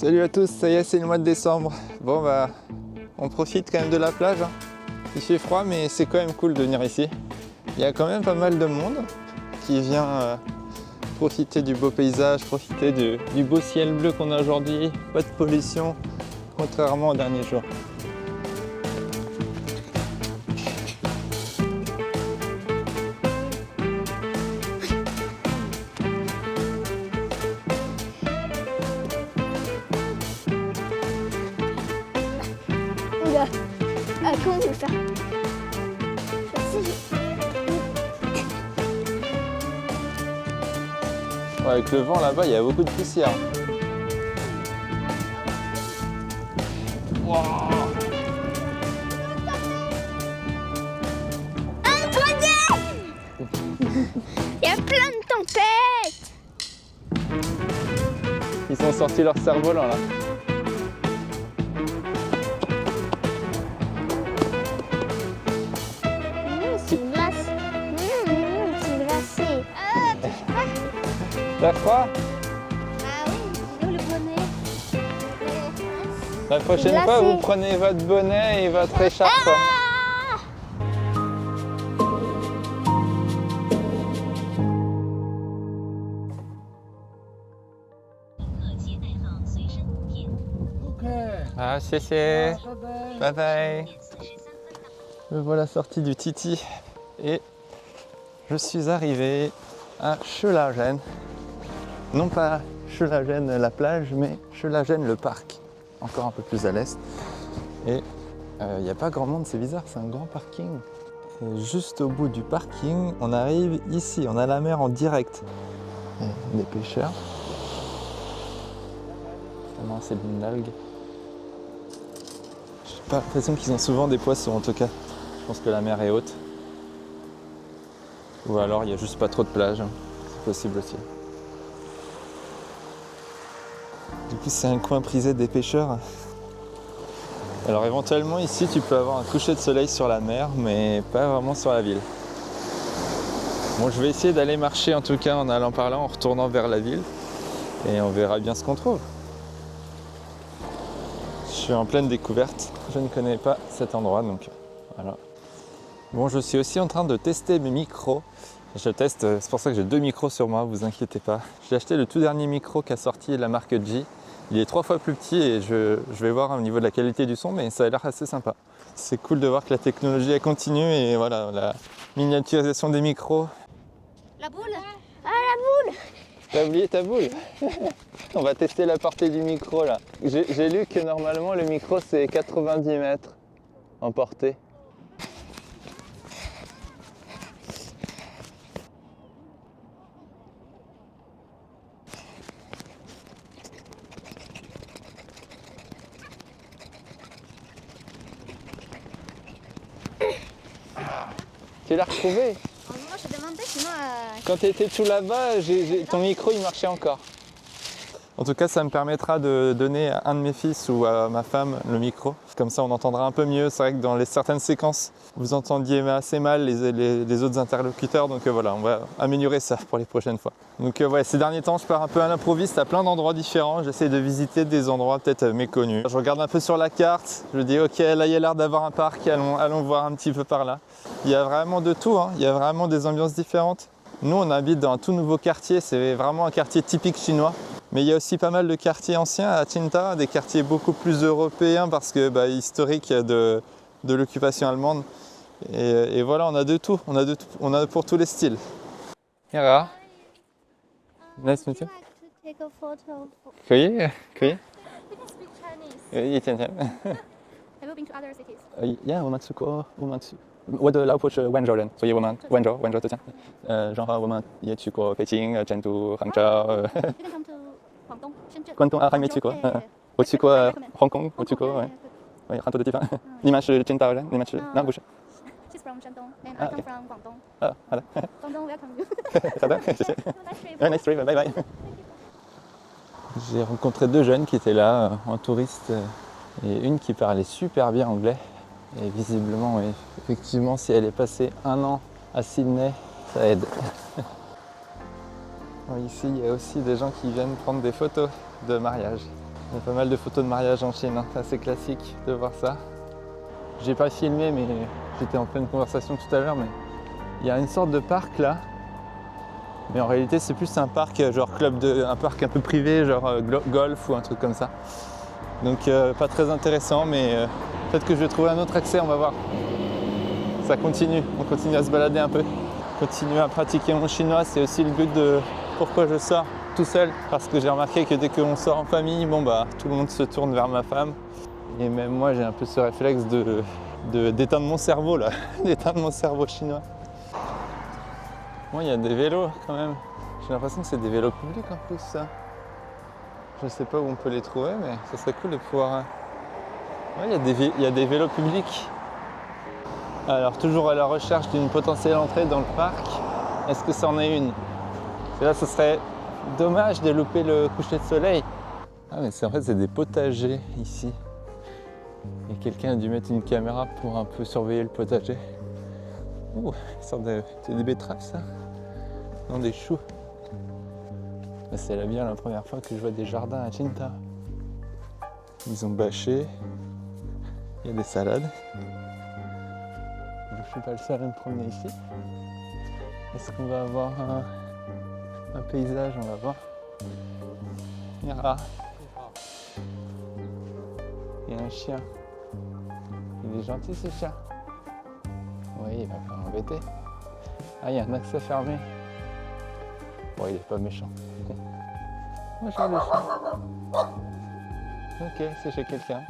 Salut à tous, ça y est, c'est le mois de décembre. Bon bah, on profite quand même de la plage. Il fait froid mais c'est quand même cool de venir ici. Il y a quand même pas mal de monde qui vient profiter du beau paysage, profiter du beau ciel bleu qu'on a aujourd'hui. Pas de pollution, contrairement aux derniers jours. Oula, comment on peut faire? Ouais, avec le vent là-bas, il y a beaucoup de poussière. Wow. Il y a plein de tempêtes. Ils sont sortis leur cerf-volant là. C'est une glace. C'est une glacée. T'as froid? Ah oui, c'est où le bonnet? La prochaine Glacé. fois, vous prenez votre bonnet et votre écharpe. Ah, c'est. Bye bye. Me voilà sorti du Titi et je suis arrivé à Schellagène. Non pas Schellagène la plage, mais Schellagène le parc, encore un peu plus à l'est. Et il n'y a pas grand monde, c'est bizarre, c'est un grand parking. Et juste au bout du parking, on arrive ici, on a la mer en direct. Et des pêcheurs. Non, c'est une algue. J'ai pas l'impression qu'ils ont souvent des poissons en tout cas. Je pense que la mer est haute. Ou alors il n'y a juste pas trop de plage. C'est possible aussi. Du coup c'est un coin prisé des pêcheurs. Alors éventuellement ici tu peux avoir un coucher de soleil sur la mer mais pas vraiment sur la ville. Bon, je vais essayer d'aller marcher en tout cas en allant par là, en retournant vers la ville. Et on verra bien ce qu'on trouve. Je suis en pleine découverte. Je ne connais pas cet endroit donc voilà. Bon, je suis aussi en train de tester mes micros. Je teste, c'est pour ça que j'ai 2 micros sur moi, vous inquiétez pas. J'ai acheté le tout dernier micro qu'a sorti la marque G. Il est 3 fois plus petit et je vais voir au niveau de la qualité du son, mais ça a l'air assez sympa. C'est cool de voir que la technologie elle continue et voilà, la miniaturisation des micros. La boule? Ah, la boule! T'as oublié ta boule? On va tester la portée du micro là. J'ai lu que normalement le micro c'est 90 mètres en portée. Tu l'as retrouvé? Moi, je demandais sinon. Quand tu étais tout là-bas, ton micro il marchait encore. En tout cas, ça me permettra de donner à un de mes fils ou à ma femme le micro. Comme ça, on entendra un peu mieux. C'est vrai que dans certaines séquences, vous entendiez assez mal les autres interlocuteurs. Donc voilà, on va améliorer ça pour les prochaines fois. Donc ouais, ces derniers temps, je pars un peu à l'improviste à plein d'endroits différents. J'essaie de visiter des endroits peut-être méconnus. Je regarde un peu sur la carte. Je dis, ok, là, il y a l'air d'avoir un parc. Allons voir un petit peu par là. Il y a vraiment de tout, hein. Il y a vraiment des ambiances différentes. Nous, on habite dans un tout nouveau quartier. C'est vraiment un quartier typique chinois. Mais il y a aussi pas mal de quartiers anciens à Qingdao, des quartiers beaucoup plus européens parce que historiques de l'occupation allemande. Et voilà, on a de tout, on a pour tous les styles. Yara, nice to meet you. Take a photo. 可以，可以。 We can speak Chinese. 一点点。 Have you been to other cities? Yeah， 我们去过，我的老婆是温州人，所以我们温州浙江。然后我们也去过北京、成都、杭州。You can come to 广东、深圳。广东还没去过，我去过香港，我去过，很多的地方。你们是青岛人？你们是哪不是？ She's from 山东 and I come from 广东。好的。广东 welcome you. 好的，谢谢。 Nice trip. Nice trip, bye bye. J'ai rencontré 2 jeunes qui étaient là en touriste et une qui parlait super bien anglais. Et visiblement, oui, effectivement, si elle est passée 1 an à Sydney, ça aide. Ici, il y a aussi des gens qui viennent prendre des photos de mariage. Il y a pas mal de photos de mariage en Chine, hein. C'est assez classique de voir ça. J'ai pas filmé, mais j'étais en pleine conversation tout à l'heure, mais il y a une sorte de parc là. Mais en réalité, c'est plus un parc genre un parc un peu privé, genre golf ou un truc comme ça. Donc pas très intéressant, mais peut-être que je vais trouver un autre accès, on va voir. Ça continue, on continue à se balader un peu. Continuer à pratiquer mon chinois, c'est aussi le but de pourquoi je sors tout seul. Parce que j'ai remarqué que dès qu'on sort en famille, bon bah tout le monde se tourne vers ma femme. Et même moi, j'ai un peu ce réflexe d'éteindre mon cerveau là, d'éteindre mon cerveau chinois. Bon, il y a des vélos quand même. J'ai l'impression que c'est des vélos publics en plus, ça. Je sais pas où on peut les trouver, mais ça serait cool de pouvoir... Ouais, il y a des vélos publics. Alors, toujours à la recherche d'une potentielle entrée dans le parc. Est-ce que c'en est une? Et là, ce serait dommage de louper le coucher de soleil. Ah, mais en fait, c'est des potagers ici. Et quelqu'un a dû mettre une caméra pour un peu surveiller le potager. Ouh, c'est des betteraves, ça? Non, des choux. C'est là bien la première fois que je vois des jardins à Cinta. Ils ont bâché. Il y a des salades. Je ne suis pas le seul à me promener ici. Est-ce qu'on va avoir un paysage? On va voir. Mira. Il y a un chien. Il est gentil, ce chien. Oui, il va pas m'embêter. Ah, il y a un accès fermé. Bon, il est pas méchant. Bonjour le chien. Ok, c'est chez quelqu'un.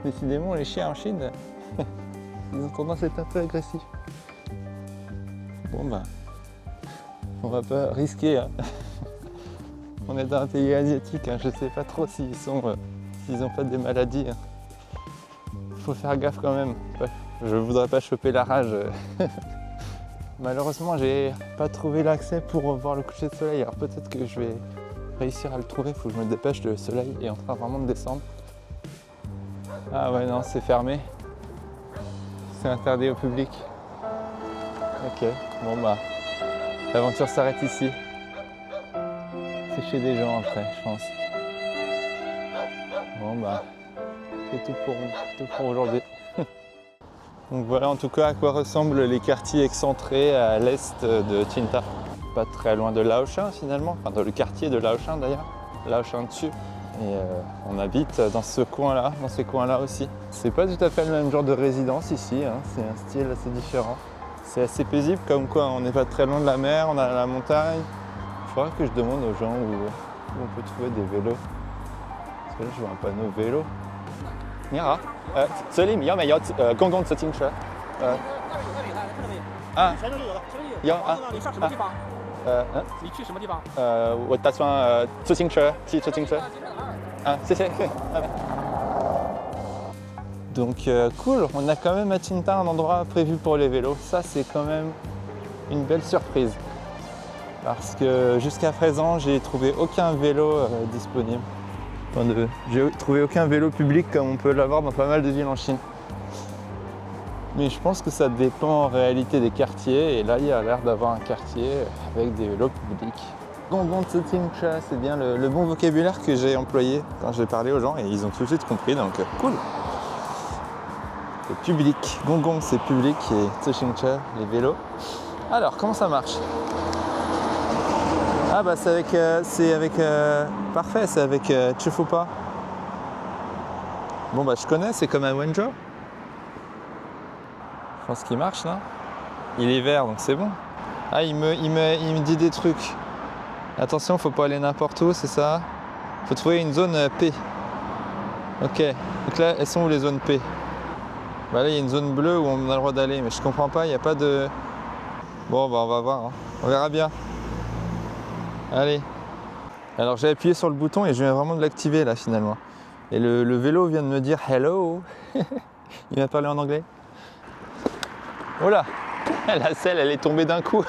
Décidément, les chiens en Chine, ils ont tendance à être un peu agressifs. Bon bah, on va pas risquer. Hein. On est dans un pays asiatique, hein. Je sais pas trop s'ils ont pas des maladies. Hein. Faut faire gaffe quand même. Je voudrais pas choper la rage. Malheureusement, j'ai pas trouvé l'accès pour voir le coucher de soleil. Alors peut-être que je vais réussir à le trouver. Faut que je me dépêche, le soleil est en train vraiment de descendre. Ah ouais, non, c'est fermé. C'est interdit au public. Ok, bon bah, l'aventure s'arrête ici. C'est chez des gens après, je pense. Bon bah, c'est tout pour aujourd'hui. Donc voilà en tout cas à quoi ressemblent les quartiers excentrés à l'est de Cinta. Pas très loin de Laoshan finalement, enfin dans le quartier de Laoshan d'ailleurs, Laoshan dessus. Et on habite dans ce coin-là, dans ces coins-là aussi. C'est pas tout à fait le même genre de résidence ici, hein. C'est un style assez différent. C'est assez paisible comme quoi on n'est pas très loin de la mer, on a la montagne. Il faudra que je demande aux gens où on peut trouver des vélos. Parce que là je vois un panneau vélo. 你好，这里有没有公共自行车？啊，全都是有的，这里有啊。你上什么地方？你去什么地方？我打算自行车，骑自行车。啊，谢谢。Donc cool, on a quand même à Cinta un endroit prévu pour les vélos. Ça c'est quand même une belle surprise. Parce que jusqu'à présent, j'ai trouvé aucun vélo disponible. J'ai trouvé aucun vélo public comme on peut l'avoir dans pas mal de villes en Chine. Mais je pense que ça dépend en réalité des quartiers. Et là, il y a l'air d'avoir un quartier avec des vélos publics. Gonggong Zhengche, c'est bien le bon vocabulaire que j'ai employé quand j'ai parlé aux gens et ils ont tout de suite compris, donc cool. Le public, Gonggong c'est public et Zhengche, les vélos. Alors, comment ça marche? Ah bah c'est avec parfait, c'est avec Chifupa. Bon bah je connais, c'est comme à Wenzhou. Je pense qu'il marche là. Il est vert donc c'est bon. Ah il me dit des trucs. Attention, faut pas aller n'importe où, c'est ça. Faut trouver une zone P. Ok, donc là elles sont où les zones P? Bah là il y a une zone bleue où on a le droit d'aller, mais je comprends pas, il n'y a pas de... Bon bah on va voir, hein. On verra bien. Allez. Alors j'ai appuyé sur le bouton et je viens vraiment de l'activer là finalement. Et le vélo vient de me dire hello. Il m'a parlé en anglais. Oh là, la selle elle est tombée d'un coup.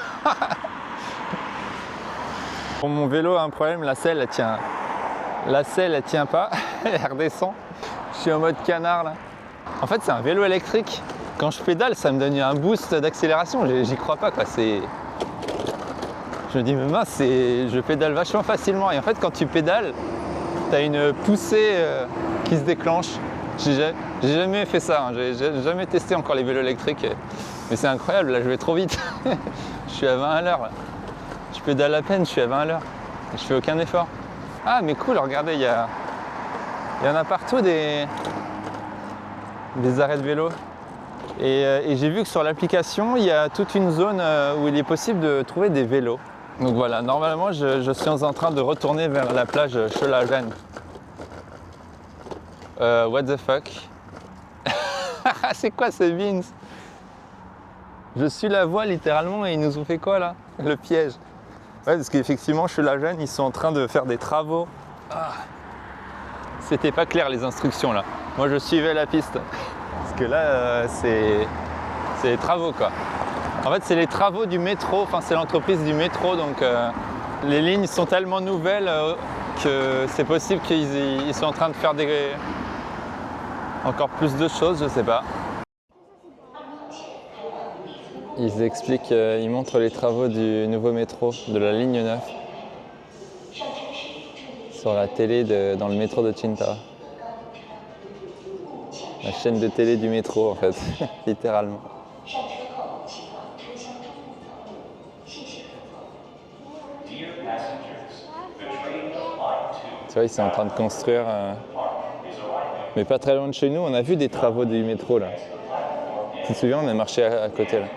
Bon, mon vélo a un problème, la selle elle tient. La selle elle tient pas, elle redescend. Je suis en mode canard là. En fait c'est un vélo électrique. Quand je pédale ça me donne un boost d'accélération, j'y crois pas quoi. Je me dis mais mince, je pédale vachement facilement et en fait quand tu pédales, tu as une poussée qui se déclenche. J'ai jamais fait ça, hein. J'ai jamais testé encore les vélos électriques. Mais c'est incroyable, là je vais trop vite. Je suis à 20 à l'heure. Je pédale à peine, je suis à 20 à l'heure. Je fais aucun effort. Ah mais cool, regardez, il y en a partout des arrêts de vélo. Et j'ai vu que sur l'application, il y a toute une zone où il est possible de trouver des vélos. Donc voilà, normalement je suis en train de retourner vers la plage Schöllhagen. What the fuck? C'est quoi ce beans? Je suis la voie littéralement et ils nous ont fait quoi là? Le piège. Ouais, parce qu'effectivement Schöllhagen, ils sont en train de faire des travaux. Ah. C'était pas clair les instructions là. Moi je suivais la piste. Parce que là c'est les travaux quoi. En fait c'est les travaux du métro, enfin c'est l'entreprise du métro donc les lignes sont tellement nouvelles que c'est possible qu'ils sont en train de faire encore plus de choses, je sais pas. Ils expliquent, ils montrent les travaux du nouveau métro, de la ligne 9 sur la télé dans le métro de Qingdao. La chaîne de télé du métro en fait, littéralement. Tu vois, ils sont en train de construire, mais pas très loin de chez nous, on a vu des travaux du métro là. Tu te souviens, on a marché à côté là.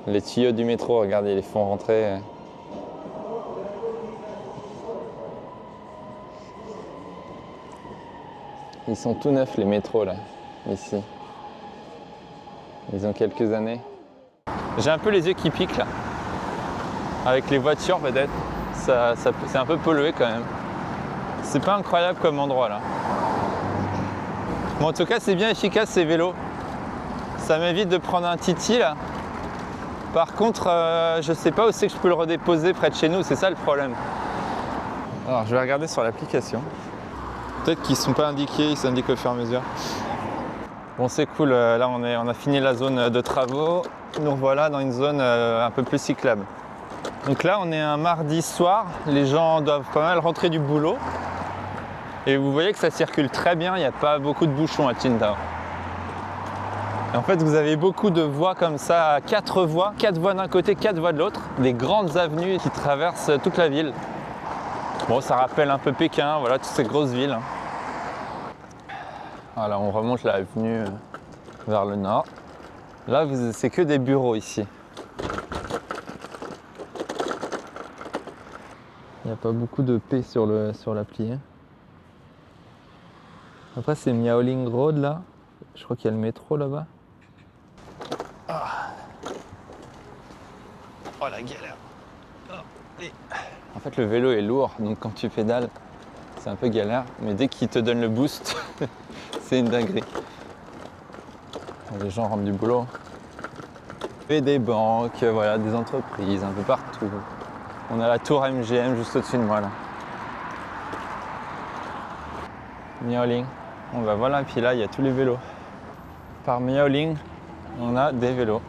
Les tuyaux du métro, regardez, ils les font rentrer. Ils sont tout neufs les métros là, ici. Ils ont quelques années. J'ai un peu les yeux qui piquent là. Avec les voitures peut-être. C'est un peu pollué quand même. C'est pas incroyable comme endroit là. Bon, en tout cas c'est bien efficace ces vélos. Ça m'évite de prendre un titi là. Par contre, je sais pas où c'est que je peux le redéposer près de chez nous, c'est ça le problème. Alors je vais regarder sur l'application. Peut-être qu'ils ne sont pas indiqués, ils s'indiquent au fur et à mesure. Bon c'est cool, là on a fini la zone de travaux. Nous voilà dans une zone un peu plus cyclable. Donc là on est un mardi soir, les gens doivent pas mal rentrer du boulot. Et vous voyez que ça circule très bien, il n'y a pas beaucoup de bouchons à Qingdao. Et en fait vous avez beaucoup de voies comme ça, 4 voies d'un côté, 4 voies de l'autre. Des grandes avenues qui traversent toute la ville. Bon, ça rappelle un peu Pékin, voilà, toutes ces grosses villes. Voilà, on remonte l'avenue vers le nord. Là, c'est que des bureaux ici. Il n'y a pas beaucoup de P sur l'appli. Après, c'est Miaoling Road là. Je crois qu'il y a le métro là-bas. Oh la galère. En fait, le vélo est lourd, donc quand tu pédales, c'est un peu galère. Mais dès qu'il te donne le boost, c'est une dinguerie. Les gens rentrent du boulot. Et des banques, voilà, des entreprises, un peu partout. On a la tour MGM juste au-dessus de moi là. Miaoling. Bon bah voilà, et puis là, il y a tous les vélos. Par Miaoling, on a des vélos.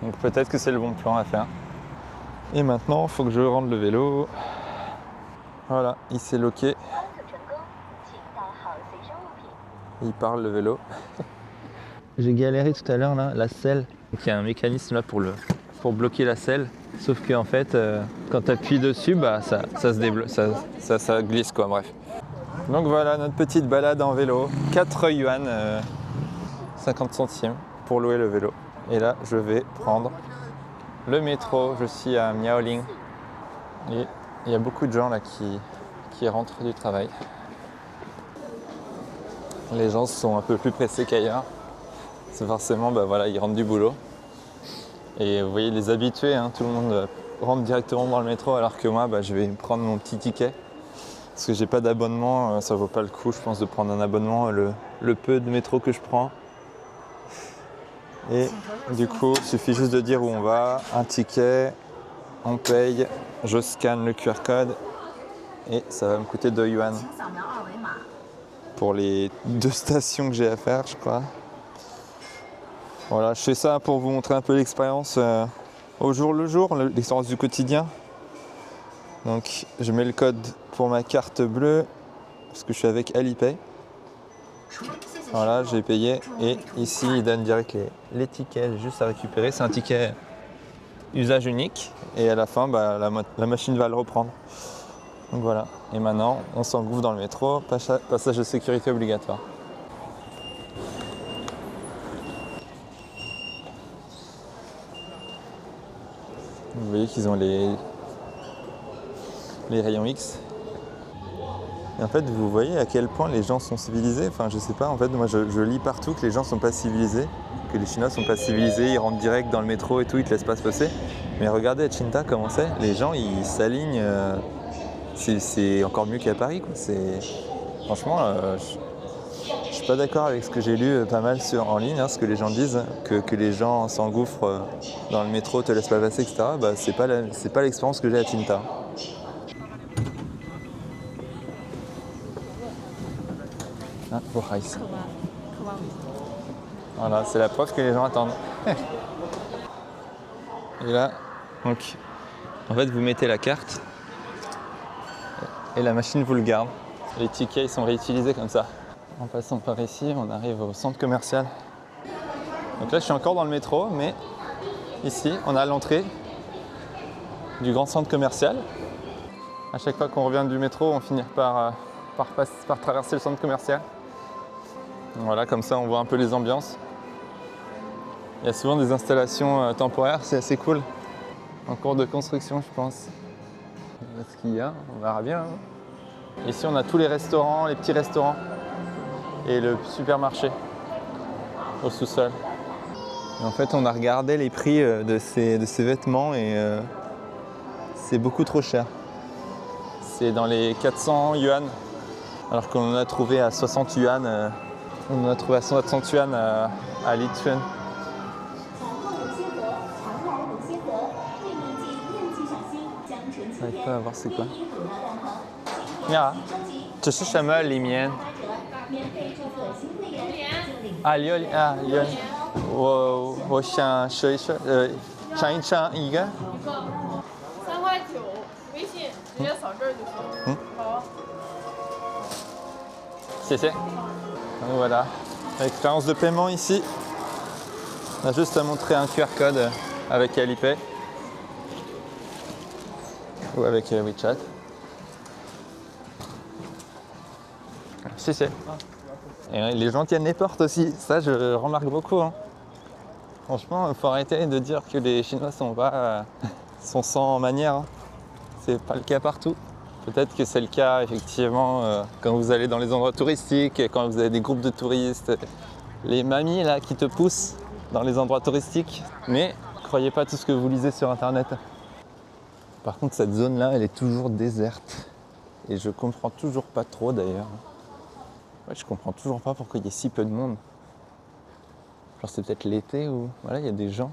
Donc peut-être que c'est le bon plan à faire. Et maintenant, il faut que je rende le vélo. Voilà, il s'est loqué. Il parle le vélo. J'ai galéré tout à l'heure là, la selle. Donc il y a un mécanisme là pour bloquer la selle. Sauf que en fait, quand tu appuies dessus, bah, ça se débloque, ça glisse quoi, bref. Donc voilà notre petite balade en vélo. 4 yuan, 50 centimes pour louer le vélo. Et là, je vais prendre le métro. Je suis à Miaoling. Et il y a beaucoup de gens là qui rentrent du travail. Les gens sont un peu plus pressés qu'ailleurs. C'est forcément, bah voilà, ils rentrent du boulot. Et vous voyez les habitués, hein, tout le monde rentre directement dans le métro alors que moi, bah, je vais prendre mon petit ticket. Parce que j'ai pas d'abonnement, ça vaut pas le coup, je pense, de prendre un abonnement, le peu de métro que je prends. Et du coup, il suffit juste de dire où on va, un ticket, on paye, je scanne le QR code et ça va me coûter 2 yuan pour les 2 stations que j'ai à faire, je crois. Voilà, je fais ça pour vous montrer un peu l'expérience au jour le jour, l'expérience du quotidien. Donc je mets le code pour ma carte bleue parce que je suis avec Alipay. Voilà, j'ai payé et ici il donne direct les tickets, j'ai juste à récupérer. C'est un ticket usage unique et à la fin bah, la machine va le reprendre. Donc voilà, et maintenant on s'engouffre dans le métro, passage de sécurité obligatoire. Vous voyez qu'ils ont les rayons X. Et en fait, vous voyez à quel point les gens sont civilisés. Enfin, je sais pas, en fait, moi je lis partout que les gens sont pas civilisés, que les Chinois sont pas civilisés, ils rentrent direct dans le métro et tout, ils te laissent pas se passer. Mais regardez à Cinta comment c'est, les gens ils s'alignent, c'est encore mieux qu'à Paris, quoi. Franchement, je suis pas d'accord avec ce que j'ai lu pas mal en ligne, ce que les gens disent, que les gens s'engouffrent dans le métro, te laissent pas passer, etc. Bah, c'est pas l'expérience que j'ai à Cinta. Ah, Bohais. Voilà, c'est la preuve que les gens attendent. Et là, donc, en fait, vous mettez la carte et la machine vous le garde. Les tickets, ils sont réutilisés comme ça. En passant par ici, on arrive au centre commercial. Donc là, je suis encore dans le métro, mais ici, on a l'entrée du grand centre commercial. À chaque fois qu'on revient du métro, on finit par traverser le centre commercial. Voilà, comme ça, on voit un peu les ambiances. Il y a souvent des installations temporaires, c'est assez cool. En cours de construction, je pense. Ce qu'il y a, on verra bien. Ici, on a tous les restaurants, les petits restaurants et le supermarché au sous-sol. En fait, on a regardé les prix de ces vêtements et c'est beaucoup trop cher. C'est dans les 400 yuan, alors qu'on en a trouvé à 60 yuan. On en a trouvé à 60 yuan à Lichun. J'arrive pas à voir c'est quoi. Ya, 这是什么里面？啊，有，我想试一试，尝一尝一个。3.9块，微信直接扫这儿就行。好。谢谢。Donc voilà, l'expérience de paiement ici. On a juste à montrer un QR code avec Alipay ou avec WeChat. Si. Et les gens tiennent les portes aussi, ça je remarque beaucoup. Franchement, il faut arrêter de dire que les Chinois sont sans manière. C'est pas le cas partout. Peut-être que c'est le cas effectivement quand vous allez dans les endroits touristiques, quand vous avez des groupes de touristes, les mamies là qui te poussent dans les endroits touristiques. Mais croyez pas tout ce que vous lisez sur internet. Par contre, cette zone là, elle est toujours déserte. Et je comprends toujours pas trop d'ailleurs. Ouais, je comprends toujours pas pourquoi il y a si peu de monde. Genre c'est peut-être l'été ou voilà, il y a des gens.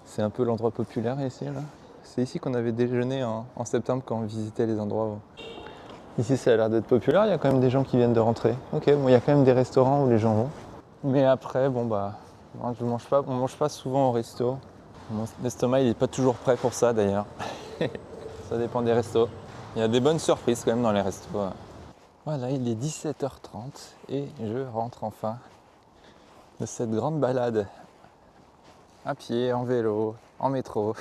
C'est un peu l'endroit populaire ici là. C'est ici qu'on avait déjeuné en septembre quand on visitait les endroits. Ici ça a l'air d'être populaire, il y a quand même des gens qui viennent de rentrer. Ok, bon il y a quand même des restaurants où les gens vont. Mais après, bon bah, on mange pas souvent au resto. Mon estomac il est pas toujours prêt pour ça d'ailleurs. Ça dépend des restos. Il y a des bonnes surprises quand même dans les restos. Voilà, il est 17h30 et je rentre enfin de cette grande balade à pied, en vélo, en métro.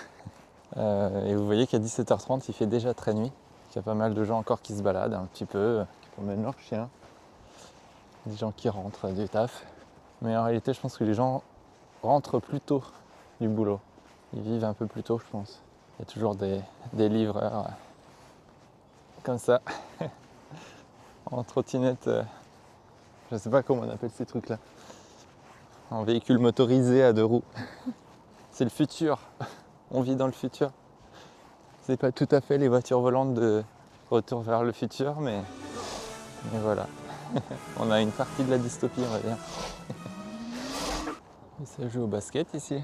Et vous voyez qu'à 17h30, il fait déjà très nuit. Il y a pas mal de gens encore qui se baladent un petit peu, qui promènent leurs chiens. Des gens qui rentrent du taf. Mais en réalité, je pense que les gens rentrent plus tôt du boulot. Ils vivent un peu plus tôt, je pense. Il y a toujours des livreurs comme ça. En trottinette, je ne sais pas comment on appelle ces trucs-là. En véhicule motorisé à 2 roues. C'est le futur. On vit dans le futur. C'est pas tout à fait les voitures volantes de Retour vers le futur, mais voilà. On a une partie de la dystopie, on va dire. Et ça joue au basket ici.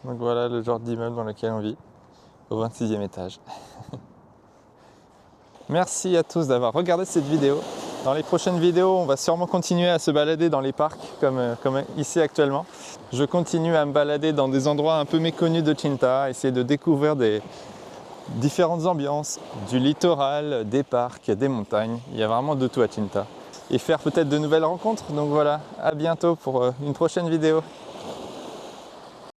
Donc voilà le genre d'immeuble dans lequel on vit, au 26e étage. Merci à tous d'avoir regardé cette vidéo. Dans les prochaines vidéos, on va sûrement continuer à se balader dans les parcs, comme ici actuellement. Je continue à me balader dans des endroits un peu méconnus de Cinta, essayer de découvrir des différentes ambiances, du littoral, des parcs, des montagnes. Il y a vraiment de tout à Tinta. Et faire peut-être de nouvelles rencontres. Donc voilà, à bientôt pour une prochaine vidéo.